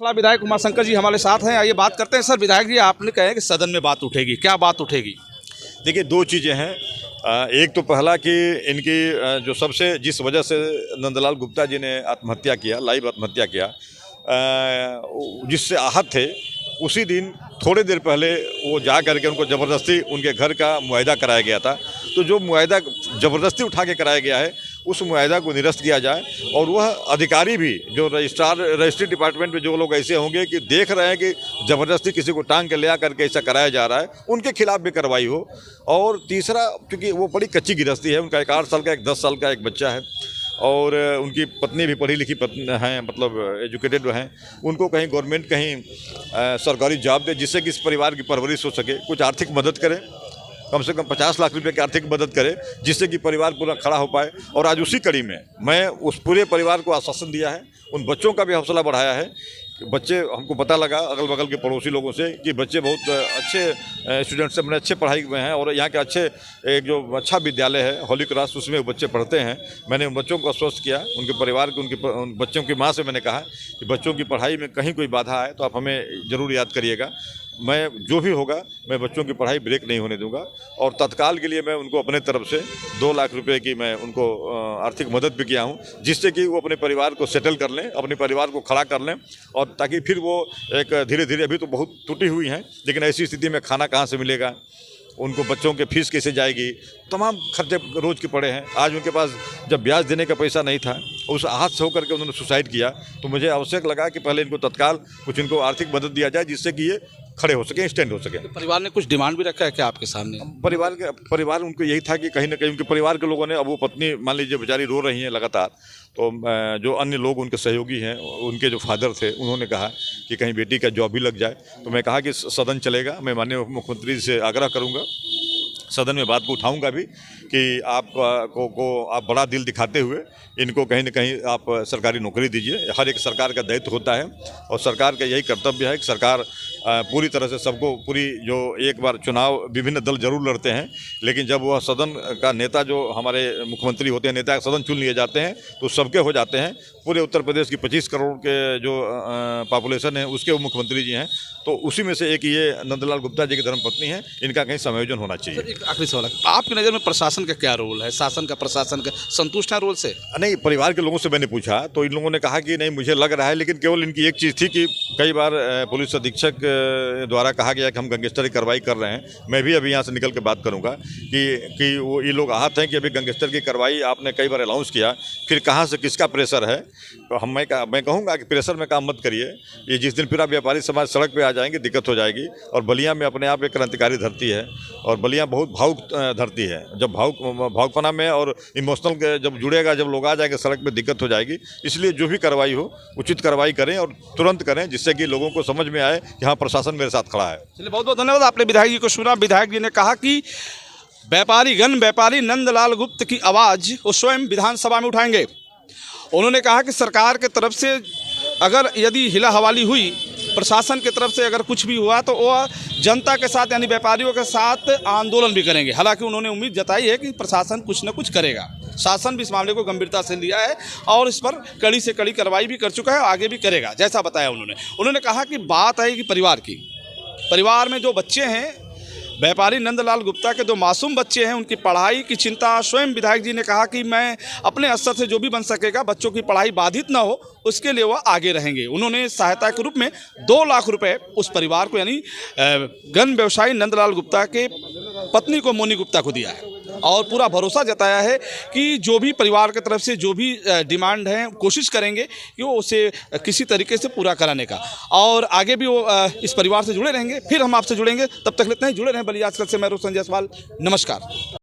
थोड़ा विधायक उमाशंकर जी हमारे साथ हैं, आइए बात करते हैं। सर विधायक जी, आपने कहा कि सदन में बात उठेगी, क्या बात उठेगी? देखिए, दो चीज़ें हैं। एक तो पहला कि इनकी जो सबसे जिस वजह से नंदलाल गुप्ता जी ने आत्महत्या किया, लाइव आत्महत्या किया, जिससे आहत थे, उसी दिन थोड़ी देर पहले वो जा करके उनको ज़बरदस्ती उनके घर का मुआयदा कराया गया था। तो जो मुआयदा ज़बरदस्ती उठा के कराया गया है, उस मुआयदा को निरस्त किया जाए। और वह अधिकारी भी, जो रजिस्ट्री डिपार्टमेंट में जो लोग ऐसे होंगे कि देख रहे हैं कि ज़बरदस्ती किसी को टांग के ले आकर के ऐसा कराया जा रहा है, उनके खिलाफ भी कार्रवाई हो। और तीसरा, क्योंकि वो बड़ी कच्ची गृहस्थी है, उनका एक 8 साल का, एक 10 साल का एक बच्चा है, और उनकी पत्नी भी पढ़ी लिखी पत्नी हैं, मतलब एजुकेटेड हैं। उनको कहीं गवर्नमेंट कहीं सरकारी जॉब दे, जिससे कि इस परिवार की परवरिश हो सके, कुछ आर्थिक मदद करें, कम से कम 50 लाख रुपए की आर्थिक मदद करे, जिससे कि परिवार पूरा खड़ा हो पाए। और आज उसी कड़ी में मैं उस पूरे परिवार को आश्वासन दिया है, उन बच्चों का भी हौसला बढ़ाया है। बच्चे, हमको पता लगा अगल बगल के पड़ोसी लोगों से कि बच्चे बहुत अच्छे स्टूडेंट्स से, बड़े अच्छे पढ़ाई में हैं, और यहाँ के अच्छे एक जो अच्छा विद्यालय है होली क्रॉस, उसमें वो बच्चे पढ़ते हैं। मैंने उन बच्चों को आश्वस्त किया, उनके परिवार के, उन बच्चों की माँ से मैंने कहा कि बच्चों की पढ़ाई में कहीं कोई बाधा आए तो आप हमें ज़रूर याद करिएगा। मैं जो भी होगा, मैं बच्चों की पढ़ाई ब्रेक नहीं होने दूंगा। और तत्काल के लिए मैं उनको अपने तरफ से 2 लाख रुपए की मैं उनको आर्थिक मदद भी किया हूं, जिससे कि वो अपने परिवार को सेटल कर लें, अपने परिवार को खड़ा कर लें, और ताकि फिर वो एक धीरे धीरे, अभी तो बहुत टूटी हुई हैं, लेकिन ऐसी स्थिति में खाना कहाँ से मिलेगा, उनको बच्चों के फीस कैसे जाएगी, तमाम खर्चे रोज़ के पड़े हैं। आज उनके पास जब ब्याज देने का पैसा नहीं था, उस आहत से होकर के उन्होंने सुसाइड किया, तो मुझे आवश्यक लगा कि पहले इनको तत्काल कुछ इनको आर्थिक मदद दिया जाए, जिससे कि ये खड़े हो सके, स्टैंड हो सके। तो परिवार ने कुछ डिमांड भी रखा है क्या आपके सामने? परिवार उनको यही था कि कहीं ना कहीं उनके परिवार के लोगों ने, अब वो पत्नी मान लीजिए बेचारी रो रही हैं लगातार, तो जो अन्य लोग उनके सहयोगी हैं, उनके जो फादर थे, उन्होंने कहा कि कहीं बेटी का जॉब भी लग जाए। तो मैं कहा कि सदन चलेगा, मैं माननीय मुख्यमंत्री से आग्रह करूँगा, सदन में बात को उठाऊंगा भी कि आप आप बड़ा दिल दिखाते हुए इनको कहीं ना कहीं आप सरकारी नौकरी दीजिए। हर एक सरकार का दायित्व होता है, और सरकार का यही कर्तव्य है कि सरकार पूरी तरह से सबको, पूरी जो एक बार चुनाव विभिन्न दल जरूर लड़ते हैं, लेकिन जब वह सदन का नेता, जो हमारे मुख्यमंत्री होते हैं, नेता सदन चुन लिए जाते हैं, तो सबके हो जाते हैं। पूरे उत्तर प्रदेश की 25 करोड़ के जो पॉपुलेशन है, उसके वो मुख्यमंत्री जी हैं। तो उसी में से एक ये नंदलाल गुप्ता जी की धर्मपत्नी है, इनका कहीं समायोजन होना चाहिए। एक आखिरी सवाल है, आपकी नज़र में प्रशासन का क्या रोल है? शासन का, प्रशासन का संतुष्ट है रोल से? नहीं, परिवार के लोगों से मैंने पूछा तो इन लोगों ने कहा कि नहीं, मुझे लग रहा है, लेकिन केवल इनकी एक चीज़ थी कि कई बार पुलिस अधीक्षक द्वारा कहा गया कि हम गैंगस्टर की कार्रवाई कर रहे हैं। मैं भी अभी यहाँ से निकल के बात करूँगा कि वो ये लोग आहत हैं कि अभी गैंगस्टर की कार्रवाई आपने कई बार अनाउंस किया, फिर कहाँ से किसका प्रेशर है। तो मैं कहूँगा कि प्रेशर में काम मत करिए। ये जिस दिन फिर व्यापारी समाज सड़क पर आ जाएंगे, दिक्कत हो जाएगी। और बलिया में अपने आप एक क्रांतिकारी धरती है, और बलिया बहुत भावुक धरती है। जब भावुकपना में और इमोशनल के जब जुड़ेगा, जब लोग आ जाएंगे सड़क पे, दिक्कत हो जाएगी। इसलिए जो भी कार्रवाई हो, उचित कार्रवाई करें और तुरंत करें, जिससे कि लोगों को समझ में आए कि हाँ, प्रशासन मेरे साथ खड़ा है। चलिए, बहुत बहुत धन्यवाद। आपने विधायक जी को सुना। विधायक जी ने कहा कि व्यापारी नंदलाल गुप्त की आवाज़ वो स्वयं विधानसभा में उठाएंगे। उन्होंने कहा कि सरकार के तरफ से अगर यदि हिला हवाली हुई, प्रशासन की तरफ से अगर कुछ भी हुआ, तो वह जनता के साथ, यानी व्यापारियों के साथ आंदोलन भी करेंगे। हालांकि उन्होंने उम्मीद जताई है कि प्रशासन कुछ न कुछ करेगा। शासन भी इस मामले को गंभीरता से लिया है और इस पर कड़ी से कड़ी कार्रवाई भी कर चुका है, आगे भी करेगा, जैसा बताया उन्होंने कहा कि बात है कि परिवार में जो बच्चे हैं, व्यापारी नंदलाल गुप्ता के 2 मासूम बच्चे हैं, उनकी पढ़ाई की चिंता स्वयं विधायक जी ने कहा कि मैं अपने स्तर से जो भी बन सकेगा, बच्चों की पढ़ाई बाधित ना हो, उसके लिए वह आगे रहेंगे। उन्होंने सहायता के रूप में 2 लाख रुपए उस परिवार को, यानी गन व्यवसायी नंदलाल गुप्ता के पत्नी को, मोनी गुप्ता को दिया है, और पूरा भरोसा जताया है कि जो भी परिवार की तरफ से जो भी डिमांड है, कोशिश करेंगे कि वो उसे किसी तरीके से पूरा कराने का, और आगे भी वो इस परिवार से जुड़े रहेंगे। फिर हम आपसे जुड़ेंगे, तब तक इतना ही जुड़े रहें। बलिया से मैं रोशन जायसवाल, नमस्कार।